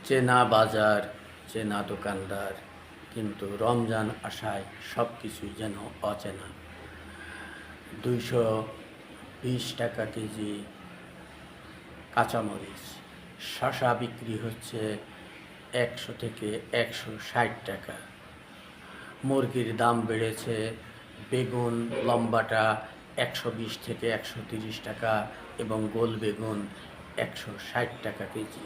চেনা বাজার, চেনা দোকানদার, কিন্তু রমজান আসায় সব কিছুই যেন অচেনা। 220 টাকা কেজি কাঁচামরিচ, শসা বিক্রি হচ্ছে 100 থেকে 160 টাকা। মুরগির দাম বেড়েছে, বেগুন লম্বাটা 120 থেকে 130 টাকা এবং গোল বেগুন 160 টাকা কেজি।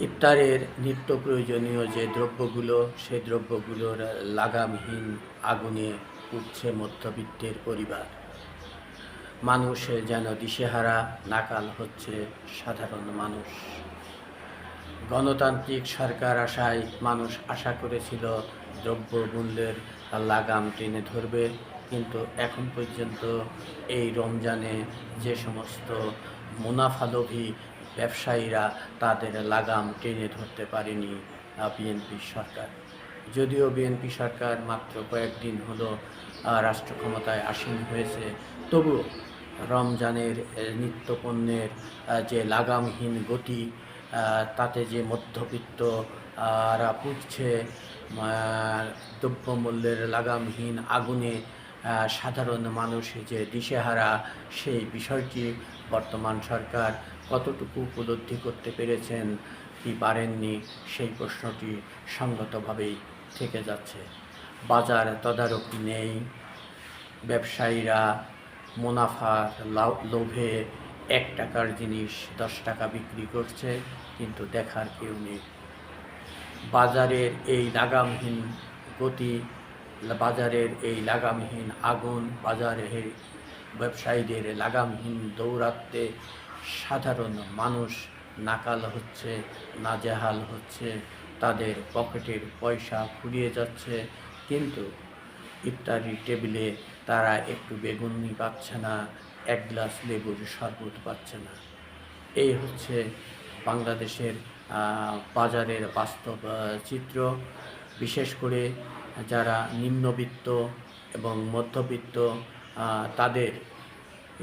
ইফতারের নিত্য প্রয়োজনীয় যে দ্রব্যগুলো, সেই দ্রব্যগুলোর লাগামহীন আগুনে পুড়ছে মধ্যবিত্তের পরিবার। মানুষ যেন দিশেহারা, নাকাল হচ্ছে সাধারণ মানুষ। গণতান্ত্রিক সরকার আসায় মানুষ আশা করেছিল দ্রব্যমূল্যের লাগাম টেনে ধরবে, কিন্তু এখন পর্যন্ত এই রমজানে যে সমস্ত মুনাফালোভী ব্যবসায়ীরা তাদের লাগাম টেনে ধরতে পারেনি বিএনপি সরকার। যদিও বিএনপি সরকার মাত্র কয়েকদিন হলো রাষ্ট্র ক্ষমতায় আসীন হয়েছে, তবুও রমজানের নিত্যপণ্যের যে লাগামহীন গতি, তাতে যে মধ্যবিত্তরা পুড়ছে দ্রব্যমূল্যের লাগামহীন আগুনে, সাধারণ মানুষ যে দিশেহারা, সেই বিষয়টি বর্তমান সরকার কতটুকু উপলব্ধি করতে পেরেছেন কি পারেননি, সেই প্রশ্নটি সঙ্গতভাবেই থেকে যাচ্ছে। বাজার তদারকি নেই, ব্যবসায়ীরা মুনাফার লোভে 1 টাকার জিনিস 10 টাকা বিক্রি করছে, কিন্তু দেখার কেউ নেই। বাজারের এই লাগামহীন গতি, বাজারের এই লাগামহীন আগুন, বাজারের ব্যবসায়ীদের লাগামহীন দৌরাত্ম্যে সাধারণ মানুষ নাকাল হচ্ছে, নাজেহাল হচ্ছে, তাদের পকেটের পয়সা ফুরিয়ে যাচ্ছে, কিন্তু ইফতারি টেবিলে তারা একটু বেগুনি পাচ্ছে না, 1 গ্লাস লেবুর শরবত পাচ্ছে না। এই হচ্ছে বাংলাদেশের বাজারের বাস্তব চিত্র। বিশেষ করে যারা নিম্নবিত্ত এবং মধ্যবিত্ত, তাদের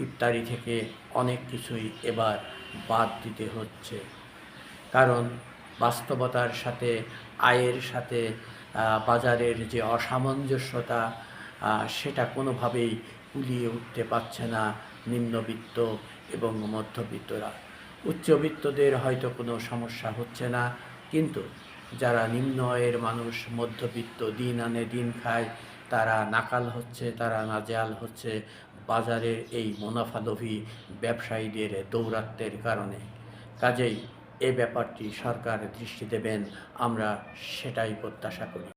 ইফতারি থেকে অনেক কিছুই এবার বাদ দিতে হচ্ছে, কারণ বাস্তবতার সাথে, আয়ের সাথে বাজারের যে অসামঞ্জস্যতা, সেটা কোনোভাবেই কুলিয়ে উঠতে পারছে না নিম্নবিত্ত এবং মধ্যবিত্তরা। উচ্চবিত্তদের হয়তো কোনো সমস্যা হচ্ছে না, কিন্তু যারা নিম্ন আয়ের মানুষ, মধ্যবিত্ত, দিন আনে দিন খায়, তারা নাকাল হচ্ছে, তারা নাজেহাল হচ্ছে বাজারের এই মুনাফালোভী ব্যবসায়ীদের দৌরাত্ম্যের কারণে। কাজেই এ ব্যাপারটি সরকার দৃষ্টি দেবেন, আমরা সেটাই প্রত্যাশা করি।